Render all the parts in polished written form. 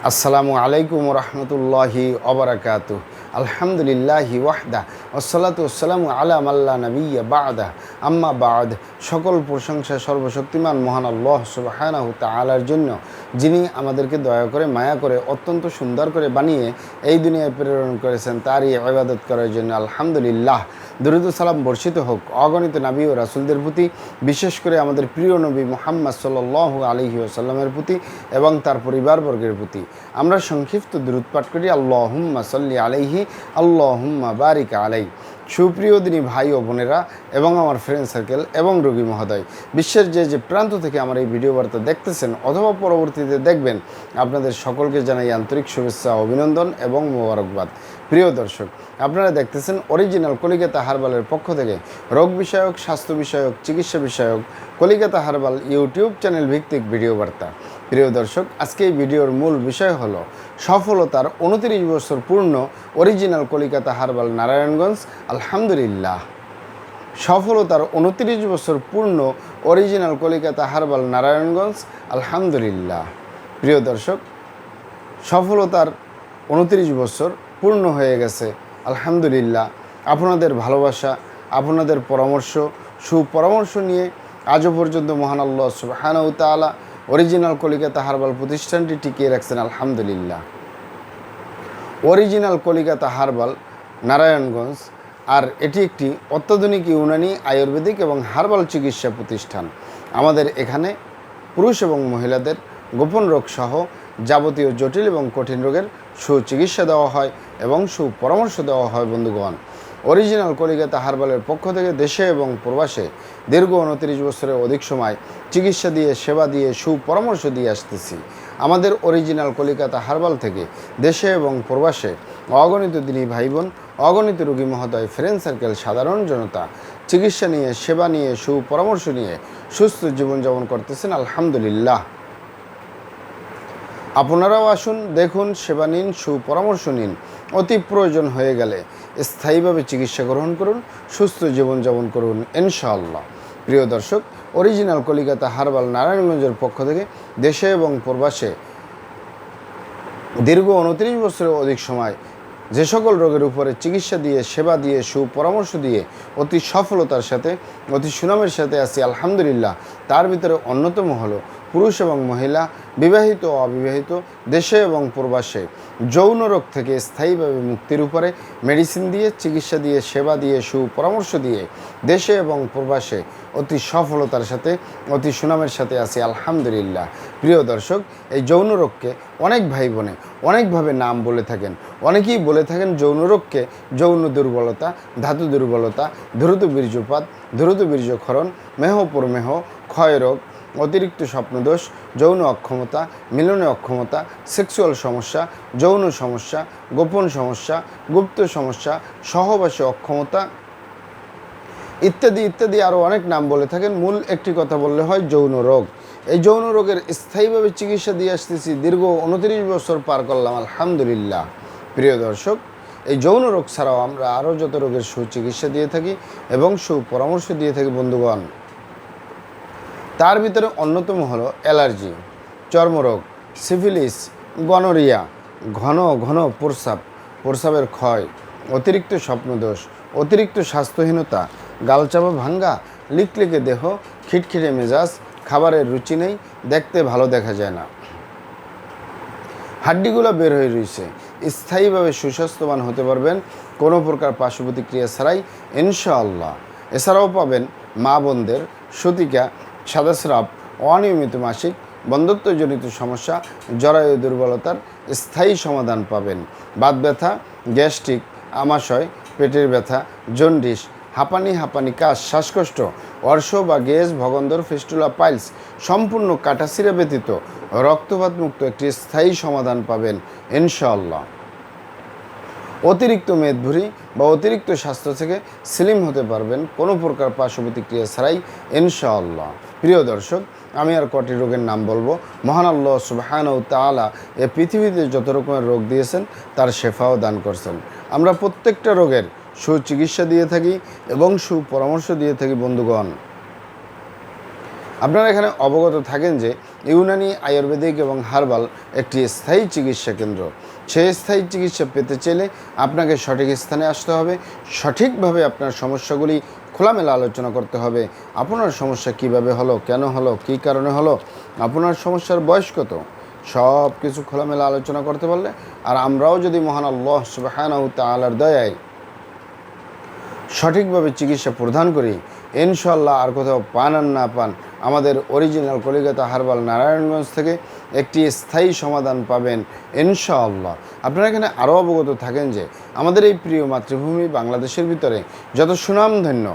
আসসালামু আলাইকুম রহমতুল্লাহি ওবারাকাতুহ। আলহামদুলিল্লাহি ওয়াহদা ওয়াসসালাতু ওয়াসসালামু আলা মাল্লা নাবিয়্যা বা'দা আম্মা বা'দ। সকল প্রশংসা সর্বশক্তিমান মহান আল্লাহ সুবহানাহু তাআলার জন্য, যিনি আমাদেরকে দয়া করে মায়া করে অত্যন্ত সুন্দর করে বানিয়ে এই দুনিয়ায় প্রেরণ করেছেন, তারই ইবাদত করার জন্য আলহামদুলিল্লাহ। দরুদ ও সালাম বর্ষিত হোক অগণিত নবী ও রাসূলদের প্রতি, বিশেষ করে আমাদের প্রিয় নবী মুহাম্মদ সাল্লাল্লাহু আলাইহি ওয়াসাল্লামের প্রতি এবং তার পরিবারবর্গের প্রতি। আমরা সংক্ষিপ্ত দরুদ পাঠ করি, আল্লাহুম্মা সাল্লি আলাইহি, আল্লাহুম্মা বারিক আলাইহি। সুপ্রিয় দিনী ভাই ও বোনেরা এবং আমার ফ্রেন্ড সার্কেল এবং রোগী মহোদয়, বিশ্বের যে প্রান্ত থেকে আমার এই ভিডিও বার্তা দেখতেছেন অথবা পরবর্তীতে দেখবেন, আপনাদের সকলকে জানাই আন্তরিক শুভেচ্ছা, অভিনন্দন এবং মোবারকবাদ। প্রিয় দর্শক, আপনারা দেখতেছেন অরিজিনাল কলিকাতা হার্বালের পক্ষ থেকে রোগ বিষয়ক, স্বাস্থ্য বিষয়ক, চিকিৎসা বিষয়ক কলিকাতা হার্বাল ইউটিউব চ্যানেল ভিত্তিক ভিডিও বার্তা। প্রিয় দর্শক, আজকে এই ভিডিওর মূল বিষয় হলো সফলতার 29 বছর পূর্ণ অরিজিনাল কলিকাতা হার্বাল নারায়ণগঞ্জ। আলহামদুলিল্লাহ, সফলতার 29 বছর পূর্ণ অরিজিনাল কলিকাতা হার্বাল নারায়ণগঞ্জ। আলহামদুলিল্লাহ। প্রিয় দর্শক, সফলতার 29 বছর পূর্ণ হয়ে গেছে। আলহামদুলিল্লাহ, আপনাদের ভালোবাসা, আপনাদের পরামর্শ, সুপরামর্শ নিয়ে আজও পর্যন্ত মহান আল্লাহ সুবহানাহু তাআলা অরিজিনাল কলিকাতা হার্বাল প্রতিষ্ঠানটি টিকিয়ে রাখছেন। আলহামদুলিল্লাহ। অরিজিনাল কলিকাতা হার্বাল নারায়ণগঞ্জ, আর এটি একটি অত্যাধুনিক ইউনানি, আয়ুর্বেদিক এবং হার্বাল চিকিৎসা প্রতিষ্ঠান। আমাদের এখানে পুরুষ এবং মহিলাদের গোপন রোগ সহ যাবতীয় জটিল এবং কঠিন রোগের সুচিকিৎসা দেওয়া হয় এবং সুপরামর্শ দেওয়া হয়। বন্ধুগণ, অরিজিনাল কলিকাতা হার্বালের পক্ষ থেকে দেশে এবং প্রবাসে দীর্ঘ 29 বছরের অধিক সময় চিকিৎসা দিয়ে, সেবা দিয়ে, সুপরামর্শ দিয়ে আসতেছি। আমাদের অরিজিনাল কলিকাতা হার্বাল থেকে দেশে এবং প্রবাসে অগণিত দিনী ভাই বোন, অগণিত রোগী মহোদয়, ফ্রেন্ড সার্কেল, সাধারণ জনতা চিকিৎসা নিয়ে, সেবা নিয়ে, সুপরামর্শ নিয়ে সুস্থ জীবনযাপন করতেছেন। আলহামদুলিল্লাহ। আপনারাও আসুন, দেখুন, সেবা নিন, সুপরামর্শ নিন। অতি প্রয়োজন হয়ে গেলে স্থায়ীভাবে চিকিৎসা গ্রহণ করুন, সুস্থ জীবনযাপন করুন ইনশাআল্লাহ। প্রিয় দর্শক, অরিজিনাল কলিকাতা হার্বাল নারায়ণগঞ্জের পক্ষ থেকে দেশে এবং প্রবাসে দীর্ঘ 29 বছরের অধিক সময় যে সকল রোগের উপরে চিকিৎসা দিয়ে, সেবা দিয়ে, সুপরামর্শ দিয়ে অতি সফলতার সাথে, অতি সুনামের সাথে আছি আলহামদুলিল্লাহ। তার ভিতরে অন্যতম হলো পুরুষ এবং মহিলা, বিবাহিত ও অবিবাহিত, দেশে এবং প্রবাসে যৌন রোগ থেকে স্থায়ীভাবে মুক্তির উপরে মেডিসিন দিয়ে, চিকিৎসা দিয়ে, সেবা দিয়ে, সুপরামর্শ দিয়ে দেশে এবং প্রবাসে অতি সফলতার সাথে, অতি সুনামের সাথে আছি আলহামদুলিল্লাহ। প্রিয় দর্শক, এই যৌন রোগকে অনেক ভাই বোনে অনেকভাবে নাম বলে থাকেন। অনেকেই বলে থাকেন যৌন রোগকে যৌন দুর্বলতা, ধাতু দুর্বলতা, দ্রুত বীর্যপাত, দ্রুত বীর্যক্ষরণ, মেহপ্রমেহ, ক্ষয় রোগ, অতিরিক্ত স্বপ্নদোষ, যৌন অক্ষমতা, মিলনে অক্ষমতা, সেক্সুয়াল সমস্যা, যৌন সমস্যা, গোপন সমস্যা, গুপ্ত সমস্যা, সহবাসী অক্ষমতা ইত্যাদি ইত্যাদি আরও অনেক নাম বলে থাকেন। মূল একটি কথা বললে হয় যৌন রোগ। এই যৌন রোগের স্থায়ীভাবে চিকিৎসা দিয়ে আসতেছি, দীর্ঘ 29 বছর পার করলাম আলহামদুলিল্লাহ। প্রিয় দর্শক, এই যৌন রোগ ছাড়াও আমরা আরও যত রোগের সুচিকিৎসা দিয়ে থাকি এবং সুপরামর্শ দিয়ে থাকি বন্ধুগণ। তার ভিতরে অন্যতম হলো অ্যালার্জি, চর্মরোগ, সিফিলিস, গনোরিয়া, ঘন ঘন প্রস্রাবের ক্ষয়, অতিরিক্ত স্বপ্নদোষ, অতিরিক্ত স্বাস্থ্যহীনতা, গালচাপা ভাঙ্গা, লিকলিকে দেহ, খিটখিটে মেজাজ, খাবারের রুচি নেই, দেখতে ভালো দেখা যায় না, হাড্ডিগুলো বের হয়ে রয়েছে। স্থায়ীভাবে সুস্বাস্থ্যবান হতে পারবেন কোনো প্রকার পার্শ্ব প্রতিক্রিয়া ছাড়াই ইনশাআল্লাহ। এছাড়াও পাবেন মা বোনদের সতিকা, সাদাস্রাব, অনিয়মিত মাসিক, বন্ধ্যত্বজনিত সমস্যা, জরায়ু দুর্বলতার স্থায়ী সমাধান পাবেন। বাত ব্যথা, গ্যাস্ট্রিক, আমাশয়, পেটের ব্যথা, জন্ডিস, হাঁপানি, কাশ, শ্বাসকষ্ট, অর্শ বা গ্যাস, ভগন্দর, ফিস্টুলা, পাইলস সম্পূর্ণ কাটাছিরা ব্যতীত রক্তপাত মুক্ত একটি স্থায়ী সমাধান পাবেন ইনশাআল্লাহ। অতিরিক্ত মেদভুঁড়ি বা অতিরিক্ত স্বাস্থ্য থেকে স্লিম হতে পারবেন কোনো প্রকার পার্শ্ব প্রতিক্রিয়া ছাড়াই ইনশাআল্লাহ। প্রিয় দর্শক, আমি আর কটি রোগের নাম বলবো। মহান আল্লাহ সুবহানাহু তাআলা এ পৃথিবীতে যত রকমের রোগ দিয়েছেন তার শেফাও দান করছেন। আমরা প্রত্যেকটা রোগের সুচিকিৎসা দিয়ে থাকি এবং সুপরামর্শ দিয়ে থাকি বন্ধুগণ। আপনারা এখানে অবগত থাকেন যে ইউনানি, আয়ুর্বেদিক এবং হার্বাল একটি স্থায়ী চিকিৎসা কেন্দ্র। সেই স্থায়ী চিকিৎসা পেতে চাইলে আপনাকে সঠিক স্থানে আসতে হবে, সঠিকভাবে আপনার সমস্যাগুলি খোলামেলা আলোচনা করতে হবে। আপনার সমস্যা কিভাবে হলো, কেন হলো, কী কারণে হলো, আপনার সমস্যার বয়স কত, সব কিছু খোলামেলা আলোচনা করতে পারলে, আর আমরাও যদি মহান আল্লাহ সুবহানাহু ওয়া তাআলার দয়ায় সঠিকভাবে চিকিৎসা প্রদান করি, ইনশাআল্লাহ আর কোথাও পান আর না পান, আমাদের অরিজিনাল কলিকাতা হার্বাল নারায়ণগঞ্জ থেকে একটি স্থায়ী সমাধান পাবেন ইনশাআল্লাহ। আপনারা এখানে আরও অবগত থাকেন যে আমাদের এই প্রিয় মাতৃভূমি বাংলাদেশের ভিতরে যত সুনামধন্য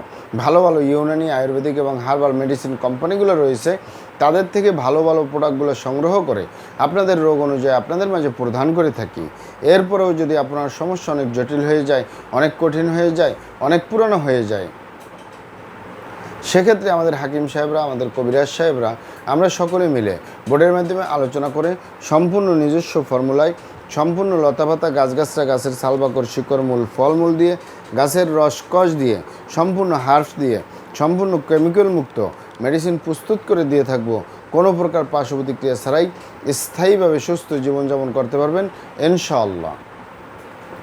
ভালো ভালো ইউনানি, আয়ুর্বেদিক এবং হার্বাল মেডিসিন কোম্পানিগুলো রয়েছে, তাদের থেকে ভালো ভালো প্রোডাক্টগুলো সংগ্রহ করে আপনাদের রোগ অনুযায়ী আপনাদের মাঝে প্রদান করে থাকি। এরপরেও যদি আপনার সমস্যা অনেক জটিল হয়ে যায়, অনেক কঠিন হয়ে যায়, অনেক পুরনো হয়ে যায়, সেক্ষেত্রে আমাদের হাকিম সাহেবরা, আমাদের কবিরাজ সাহেবরা, আমরা সকলে মিলে বোর্ডের মাধ্যমে আলোচনা করে সম্পূর্ণ নিজস্ব ফর্মুলায়, সম্পূর্ণ লতাপাতা, গাছগাছরা, গাছের ছালবাকড়, শিকড়, মূল, ফলমূল দিয়ে, গাছের রসকস দিয়ে, সম্পূর্ণ হার্বস দিয়ে, সম্পূর্ণ কেমিক্যাল মুক্ত মেডিসিন প্রস্তুত করে দিয়ে থাকবো। কোনো প্রকার পার্শ্ব প্রতিক্রিয়া ছাড়াই স্থায়ীভাবে সুস্থ জীবনযাপন করতে পারবেন ইনশাআল্লাহ।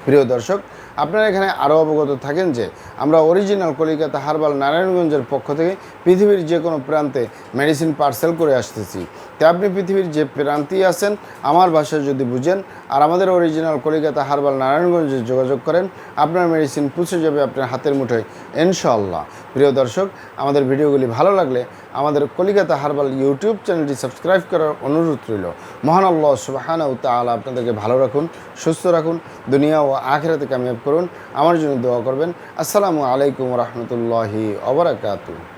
প্রিয় দর্শক, আপনারা এখানে আরও অবগত থাকেন যে আমরা অরিজিনাল কলিকাতা হার্বাল নারায়ণগঞ্জের পক্ষ থেকে পৃথিবীর যে কোনো প্রান্তে মেডিসিন পার্সেল করে আসতেছি। তাই আপনি পৃথিবীর যে প্রান্তেই আছেন, আমার ভাষায় যদি বুঝেন আর আমাদের অরিজিনাল কলিকাতা হার্বাল নারায়ণগঞ্জে যোগাযোগ করেন, আপনার মেডিসিন পৌঁছে যাবে আপনার হাতের মুঠোয় ইনশাআল্লাহ। প্রিয় দর্শক, আমাদের ভিডিওগুলি ভালো লাগলে আমাদের কলিকাতা হার্বাল ইউটিউব চ্যানেলটি সাবস্ক্রাইব করার অনুরোধ রইল। মহান আল্লাহ সুবহানাহু ওয়া তাআলা আপনাদেরকে ভালো রাখুন, সুস্থ রাখুন, দুনিয়া ও আখিরাতে কামিয়াব করুন। আমার জন্য দোয়া করবেন। আসসালামু আলাইকুম ওয়া রাহমাতুল্লাহি ওয়া বারাকাতুহু।